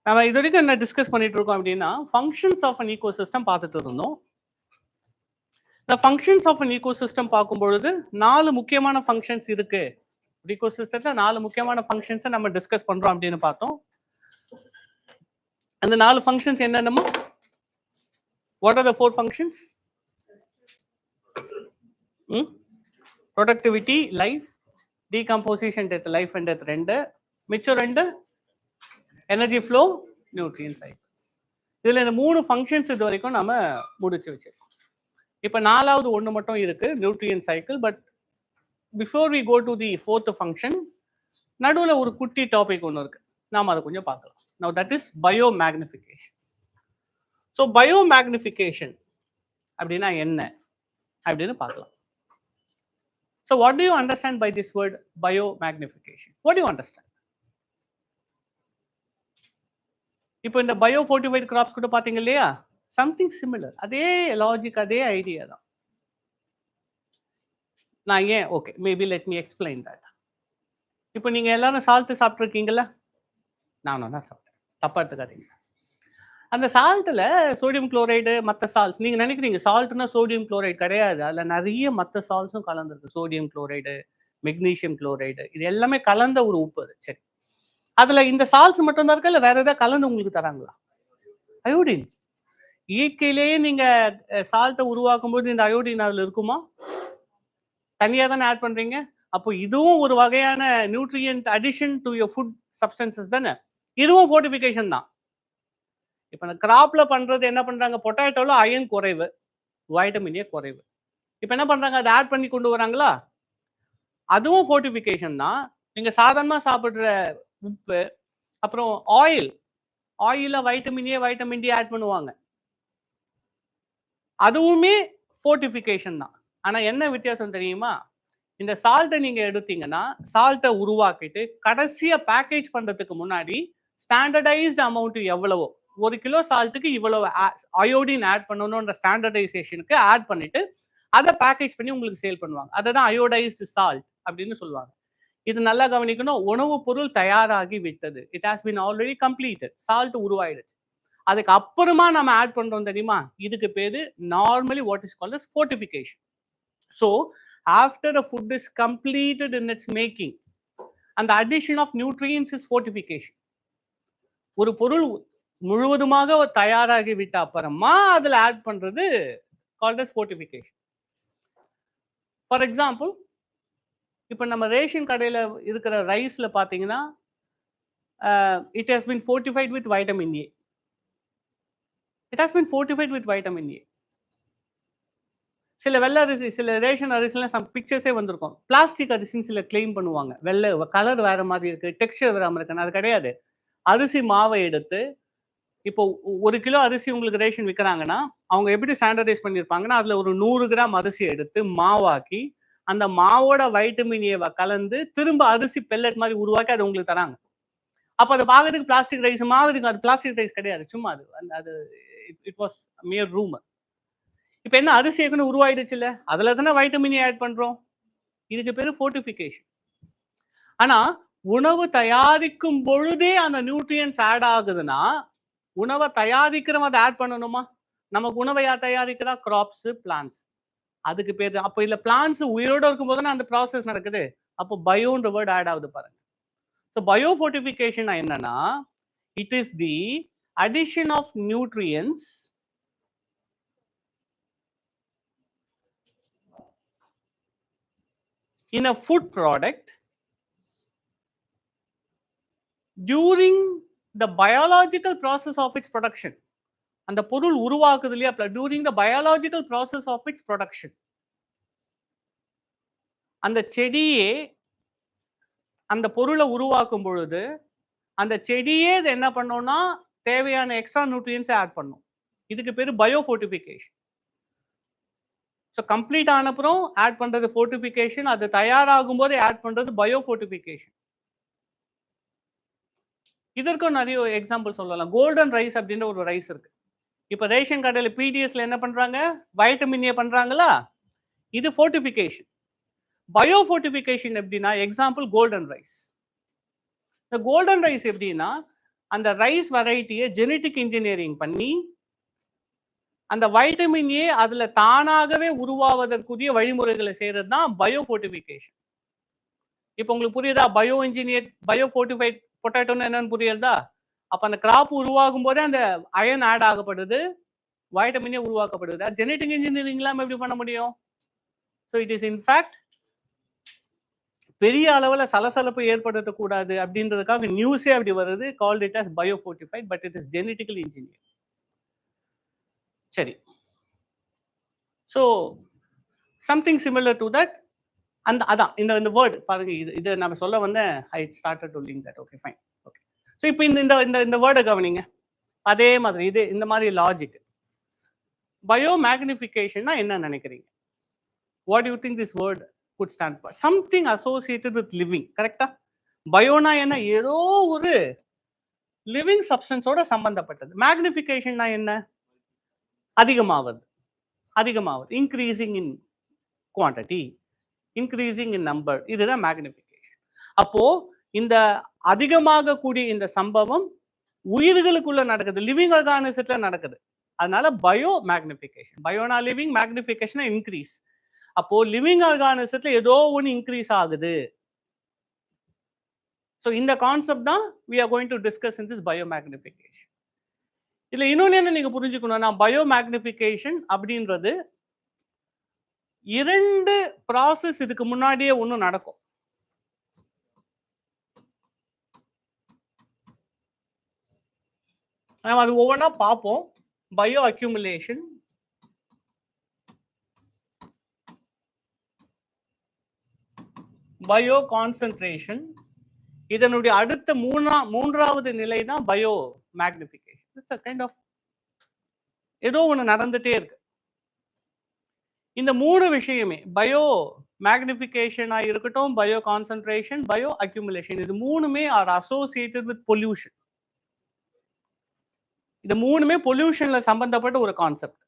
நம்ம இது வரைக்கும் என்ன டிஸ்கஸ் பண்ணிட்டு இருக்கோம் அப்படின்னா ஃபங்க்ஷன்ஸ் ஆஃப் அன் ஈகோசிஸ்டம் பார்த்துட்டு இருந்தோம். இந்த ஃபங்க்ஷன்ஸ் ஆஃப் அன் ஈகோசிஸ்டம் பார்க்கும்பொழுது 4 முக்கியமான ஃபங்க்ஷன்ஸ் இருக்கு. ஈகோசிஸ்டத்துல 4 முக்கியமான ஃபங்க்ஷன்ஸை நம்ம டிஸ்கஸ் பண்றோம் அப்படின்னு பார்த்தோம். அந்த 4 ஃபங்க்ஷன்ஸ் என்னென்னமோ what are the 4 functions? Productivity, life, decomposition death, life and death 2, மிச்சம் 2 எனர்ஜி ஃப்ளோ, நியூட்ரியன் சைக்கிள்ஸ். இதுல இந்த 3 ஃபங்க்ஷன்ஸ் இது வரைக்கும் நம்ம முடிச்சு வச்சிருக்கோம். இப்போ 4வது ஒன்று மட்டும் இருக்கு, nutrient cycle. But before we go to the 4th function, நடுவில் ஒரு குட்டி டாபிக் ஒன்று இருக்கு, நாம அதை கொஞ்சம் பார்க்கலாம். Now that is biomagnification. So biomagnification அப்படின்னா என்ன அப்படின்னு பார்க்கலாம். So what do you understand by this word biomagnification? What do you understand? இப்போ இந்த பயோ ஃபோர்ட்டிஃபைட் கிராப்ஸ் கூட பார்த்தீங்க இல்லையா, சம்திங் சிமிலர், அதே லாஜிக், அதே ஐடியா தான். நான் ஏன் okay maybe let me explain that. இப்போ நீங்க எல்லாரும் சால்ட்டு சாப்பிட்ருக்கீங்களா? நானும் தான் சாப்பிட்டேன், தப்பா எடுத்துக்காதீங்க. அந்த சால்ட்டில் சோடியம் குளோரைடு, மற்ற சால்ட்ஸ், நீங்கள் நினைக்கிறீங்க சால்ட்னா சோடியம் குளோரைடு, கிடையாது. அதில் நிறைய மற்ற சால்ட்ஸும் கலந்துருக்கு. சோடியம் குளோரைடு, மெக்னீஷியம் குளோரைடு, இது எல்லாமே கலந்த ஒரு உப்பு அது. சரி, அதில் இந்த சால்ட்ஸ் மட்டும் தான் இருக்கா, இல்லை வேற ஏதாவது கலந்து உங்களுக்கு தராங்களா? அயோடின். இயற்கையிலேயே நீங்கள் சால்ட்டை உருவாக்கும் போது இந்த அயோடின் அதில் இருக்குமா? தனியாக தானே ஆட் பண்ணுறீங்க. அப்போ இதுவும் ஒரு வகையான nutrient addition to your food substances தானே. இதுவும் ஃபோர்ட்டிஃபிகேஷன் தான். இப்போ இந்த கிராப்ல பண்றது என்ன பண்றாங்க, பொட்டேட்டோல அயன் குறைவு, வைட்டமின் ஏ குறைவு. இப்போ என்ன பண்றாங்க, அதை ஆட் பண்ணி கொண்டு வராங்களா, அதுவும் ஃபோர்ட்டிஃபிகேஷன் தான். நீங்க சாதாரணமா சாப்பிடுற உப்பு, அப்புறம் ஆயில vitamin A, vitamin D add பண்ணுவாங்க, அதுவுமே ஃபோர்ட்டிஃபிகேஷன் தான். ஆனா என்ன வித்தியாசம் தெரியுமா? இந்த சால்ட்டை நீங்க எடுத்தீங்கன்னா, சால்ட்டை உருவாக்கிட்டு கடைசியா பேக்கேஜ் பண்றதுக்கு முன்னாடி ஸ்டாண்டர்டைஸ்டு அமௌண்ட் எவ்வளவோ, 1 கிலோ சால்ட்டுக்கு இவ்வளவு அயோடின் ஆட் பண்ணணும்ன்ற ஸ்டாண்டர்டைசேஷனுக்கு ஆட் பண்ணிட்டு அதை பேக்கேஜ் பண்ணி உங்களுக்கு சேல் பண்ணுவாங்க. அதை தான் அயோடைஸ்டு சால்ட் அப்படின்னு சொல்லுவாங்க. இது நல்லா கவனிக்கணும். உணவுப் பொருள் தயாராகி விட்டது, it has been already completed, salt உருவாயிடுச்சு. அதுக்கு அப்புறமா நம்ம ஆட் பண்றோம் தெரியுமா, இதுக்கு பேரு normally what is called as fortification. So after the food is completed in its making, and the addition of nutrients is fortification. ஒரு பொருள் முழுவதுமாக தயாராகி விட்ட அப்புறமா அதுல ஆட் பண்றது called as fortification. For example, இப்போ நம்ம ரேஷன் கடையில் இருக்கிற ரைஸ்ல பார்த்தீங்கன்னா, it has been fortified with vitamin A. It has been fortified with vitamin A. சில வெள்ளை அரிசி, சில ரேஷன் அரிசிலாம் சம் பிக்சர்ஸே வந்திருக்கும், பிளாஸ்டிக் அரிசின்னு சில கிளைம் பண்ணுவாங்க. வெள்ளை கலர் வேற மாதிரி இருக்கு, டெக்ஸ்டர் வேற மாதிரி இருக்கு. அது கிடையாது. அரிசி மாவை எடுத்து, இப்போ 1 கிலோ அரிசி உங்களுக்கு ரேஷன் விற்கிறாங்கன்னா, அவங்க எப்படி ஸ்டாண்டர்டைஸ் பண்ணியிருப்பாங்கன்னா, அதில் ஒரு 100 கிராம் அரிசி எடுத்து மாவாக்கி, அந்த மாவோட வைட்டமின் ஏவை கலந்து திரும்ப அரிசி பெல்லட் மாதிரி உருவாக்கி அதை உங்களுக்கு தராங்க. அப்போ அதை பார்க்கறதுக்கு பிளாஸ்டிக் ரைஸ் மாதிரி இருக்கும். அது பிளாஸ்டிக் ரைஸ் கிடையாது, சும்மா அது இட் வாஸ் மியர் ரூமர். இப்போ என்ன, அரிசி ஏற்கனவே உருவாயிடுச்சு இல்லை, அதில் தானே வைட்டமின் ஏ ஆட் பண்ணுறோம். இதுக்கு பேர் ஃபோர்ட்டிஃபிகேஷன். ஆனால் உணவு தயாரிக்கும் பொழுதே அந்த நியூட்ரியன்ஸ் ஆட் ஆகுதுன்னா, உணவை தயாரிக்கிறவங்க அதை ஆட் பண்ணணுமா? நமக்கு உணவை யார் தயாரிக்கிறா? Graphs, plans. அதுக்கு பேர். அப்போ இல்லை, பிளான்ஸ் உயிரோடு இருக்கும்போது தானே அந்த ப்ராசஸ் நடக்குது. அப்போ பயோன்ற வேர்ட் ஆட் ஆகுது பாருங்க. ஸோ பயோ ஃபோர்ட்டிஃபிகேஷன் என்னன்னா, it is the addition of nutrients in a food product during the biological process of its production. அந்த பொருள் உருவாக்குது இல்லையா, during the biological process of its production. அந்த செடியே அந்த பொருளை உருவாக்கும் பொழுது அந்த செடியே என்ன பண்ணோம்னா தேவையான எக்ஸ்ட்ரா நியூட்ரியன்ஸை ஆட் பண்ணும். இதுக்கு பேர் பயோ ஃபோர்ட்டிஃபிகேஷன். ஸோ கம்ப்ளீட் ஆனப்புறம் ஆட் பண்றது ஃபோர்ட்டிஃபிகேஷன், அது தயாராகும் போது ஆட் பண்றது பயோ ஃபோர்ட்டிஃபிகேஷன். இதற்கும் நிறைய எக்ஸாம்பிள் சொல்லலாம். கோல்டன் ரைஸ் அப்படின்ற ஒரு ரைஸ் இருக்கு. இப்போ ரேஷன் கடையில் பிடிஎஸ்ல என்ன பண்றாங்க, வைட்டமின் ஏ பண்றாங்களா, இது ஃபோர்ட்டிஃபிகேஷன். பயோ ஃபோர்ட்டிஃபிகேஷன் எப்படின்னா, எக்ஸாம்பிள் கோல்டன் ரைஸ். இந்த கோல்டன் ரைஸ் எப்படின்னா, அந்த ரைஸ் வெரைட்டியை ஜெனட்டிக் இன்ஜினியரிங் பண்ணி அந்த வைட்டமின் ஏ அதுல தானாகவே உருவாவதற்குரிய வழிமுறைகளை செய்யறது தான் பயோ ஃபோர்டிஃபிகேஷன். இப்போ உங்களுக்கு புரியுதா? பயோ இன்ஜினியர் பயோ ஃபோர்டிஃபைட் பொட்டேட்டோன்னு என்னன்னு புரியுதா? அப்ப அந்த கிராப் உருவாகும் போதே அந்த அயன் ஆட் ஆகப்படுது, வைட்டமினே உருவாக்கப்படுது. ஜெனட்டிக் இன்ஜினியரிங் இல்லாம எப்படி பண்ண முடியும்? ஸோ இட் இஸ் இன்ஃபேக்ட் பெரிய அளவுல சலசலப்பு ஏற்படுத்தக்கூடாது அப்படின்றதுக்காக நியூஸே அப்படி வருது, called it as bio fortified, but it is genetically engineer. சரி, so something similar to that. அந்த அதான் இந்த வேர்டு பாருங்க, இது நம்ம சொல்ல வந்தேன். I started to link that. Okay fine. Okay, so இப்போ இந்த வேர்டை கவனிங்க. அதே மாதிரி இது இந்த மாதிரி லாஜிக். பயோ மேக்னிஃபிகேஷன்னா என்ன நினைக்கிறீங்க? What you think this word could stand for? Something associated with living, கரெக்டா? பயோனா என்ன? ஏதோ ஒரு லிவிங் சப்ஸ்டன்ஸோட சம்பந்தப்பட்டது. மேக்னிஃபிகேஷன்னா என்ன? அதிகமாவது, increasing in quantity, increasing in number, இதுதான் மேக்னிஃபிகேஷன். அப்போ இந்த அதிகமாக கூடிய இந்த சம்பவம் உயிர்களுக்குள்ள நடக்குது, லிவிங் ஆர்கானிசத்துல நடக்குது. அதனால பயோ மேக்னிஃபிகேஷன். பயோனா லிவிங், மேக்னிஃபிகேஷன் இன்க்ரீஸ். அப்போ லிவிங் ஆர்கானிசத்துல ஏதோ ஒன்று இன்க்ரீஸ் ஆகுது. ஸோ இந்த கான்செப்ட் தான் we are going to discuss in this biomagnification. இதுல இன்னொன்னு என்ன நீங்க புரிஞ்சுக்கணும்னா, பயோமேக்னிஃபிகேஷன் அப்படின்றது இரண்டு ப்ராசஸ் இதுக்கு முன்னாடியே ஒன்று நடக்கும். நம்ம அது ஒவ்வொன்றா பார்ப்போம். பயோ அக்யூமுலேஷன், பயோ கான்சென்ட்ரேஷன், இதனுடைய அடுத்த மூன்றாவது நிலை தான் bio magnification. It's a kind of ஏதோ ஒன்று நடந்துட்டே இருக்கு. இந்த மூணு விஷயமே பயோ மேக்னிஃபிகேஷனா இருக்கட்டும், பயோ கான்சென்ட்ரேஷன், பயோ அக்யூமுலேஷன், இது மூணுமே ஆர் அசோசியேட்டட் வித் பொல்யூஷன். இது மூணுமே பொல்யூஷன்ல சம்பந்தப்பட்ட ஒரு கான்செப்ட்.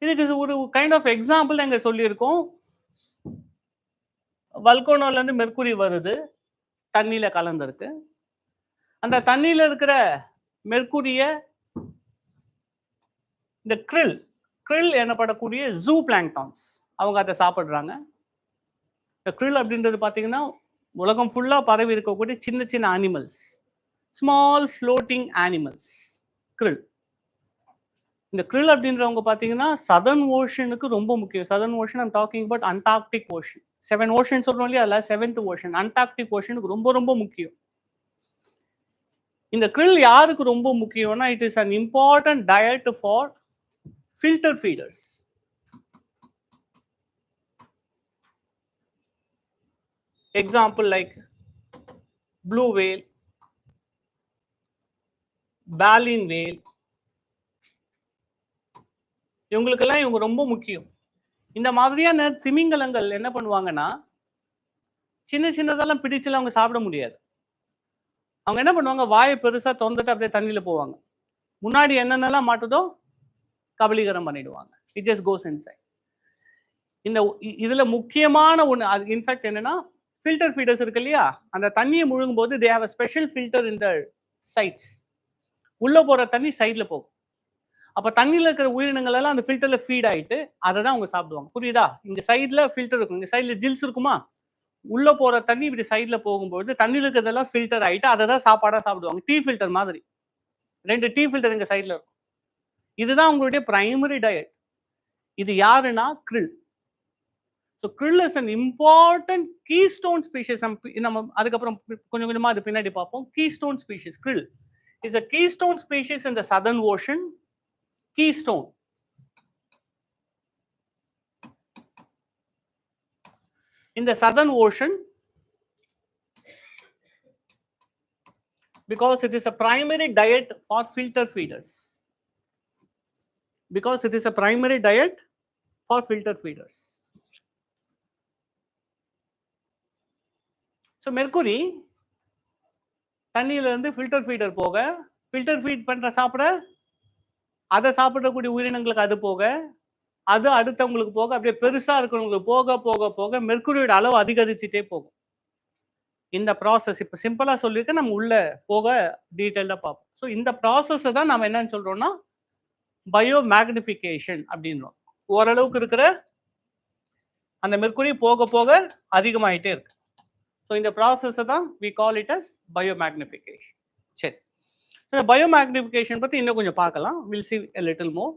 இதுக்கு ஒரு கைண்ட் ஆஃப் எக்ஸாம்பிள் எங்க சொல்லியிருக்கோம். வல்கோனோல இருந்து மெர்க்குரி வருது, தண்ணியில கலந்துருக்கு. அந்த தண்ணியில இருக்கிற மெர்க்குரிய இந்த krill எனப்படக்கூடிய ஜூ பிளாங்டான்ஸ் அவங்க அதை சாப்பிடுறாங்க. இந்த krill அப்படின்றது பார்த்தீங்கன்னா உலகம் ஃபுல்லா பரவி இருக்கக்கூடிய சின்ன சின்ன animals, small floating animals krill. இந்த krill அப்படின்றவங்க பார்த்தீங்கன்னா சதர்ன் ஓஷனுக்கு ரொம்ப முக்கியம். Southern ocean I'm talking about Antarctic ocean. 7 ocean சொல்றோம் இல்லையா, அதில் 7th ஓஷன் அண்டார்க்டிக் ஓஷனுக்கு ரொம்ப ரொம்ப முக்கியம். இந்த krill யாருக்கு ரொம்ப முக்கியம்னா, it is an important diet for filter feeders. Example like blue whale, baleen whale, இவங்களுக்கெல்லாம் இவங்க ரொம்ப முக்கியம். இந்த மாதிரியான திமிங்கலங்கள் என்ன பண்ணுவாங்கன்னா, சின்ன சின்னதெல்லாம் பிடிச்சல அவங்க சாப்பிட முடியாது. அவங்க என்ன பண்ணுவாங்க, வாயை பெருசா திறந்துட்டு அப்படியே தண்ணியில போவாங்க. முன்னாடி என்னென்னலாம் மாட்டுதோ கபலீகரம் பண்ணிடுவாங்க. It just cos inside. இதுல முக்கியமான ஒன்று, அது இன்ஃபேக்ட் என்னன்னா, ஃபில்டர் ஃபீடர்ஸ் இருக்கு இல்லையா, அந்த தண்ணியை முழுங்கும் போது they have a special filter in the sides. உள்ள போற தண்ணி சைட்ல போகும். அப்ப தண்ணியில இருக்கிற உயிரினங்கள் எல்லாம் அந்த ஃபில்டர்ல ஃபீட் ஆயிட்டு அதை தான் அவங்க சாப்பிடுவாங்க. புரியுதா? இங்க சைட்ல ஃபில்டர் இருக்கும், இங்க சைட்ல ஜில்ஸ் இருக்குமா, உள்ள போற தண்ணி இப்படி சைட்ல போகும்போது தண்ணியில இருக்கிறதெல்லாம் ஃபில்டர் ஆயிட்டு அதை தான் சாப்பாடா சாப்பிடுவாங்க. டீ ஃபில்டர் மாதிரி 2 டீ ஃபில்டர் இங்க சைட்ல இருக்கும். இதுதான் உங்களுடைய பிரைமரி டயட். இது யாருன்னா krill. So krill is an important keystone species. நம்ம அதுக்கப்புறம் கொஞ்சம் கொஞ்சமா அது பின்னாடி பார்ப்போம். keystone species. krill is a keystone species in the southern ocean. Keystone. In the southern ocean, because it is a primary diet for filter feeders. Because it is a primary diet for filter feeders. So mercury தண்ணியில இருந்து filter feeder போக, filter feet பண்ற சாப்பிட, அதை சாப்பிடக்கூடிய உயிரினங்களுக்கு அது போக, அது அடுத்தவங்களுக்கு போக, அப்படியே பெருசா இருக்கிறவங்களுக்கு போக போக போக மெர்க்குரியோட அளவு அதிகரிச்சுட்டே போகும். இந்த ப்ராசஸ் இப்போ சிம்பிளா சொல்லியிருக்க, நம்ம உள்ள போக டீட்டெயில்டா பார்ப்போம். ஸோ இந்த ப்ராசஸை தான் நம்ம என்னன்னு சொல்றோம்னா பயோ மேக்னிஃபிகேஷன் அப்படின்றோம். ஓரளவுக்கு இருக்கிற அந்த மெர்க்குரி போக போக அதிகமாயிட்டே இருக்கு. ஸோ இந்த ப்ராசஸை தான் we call it as bio magnification. சரி, பயோ மேக்னிஃபிகேஷன் பத்தி இன்னும் கொஞ்சம் பார்க்கலாம். We'll see a little more.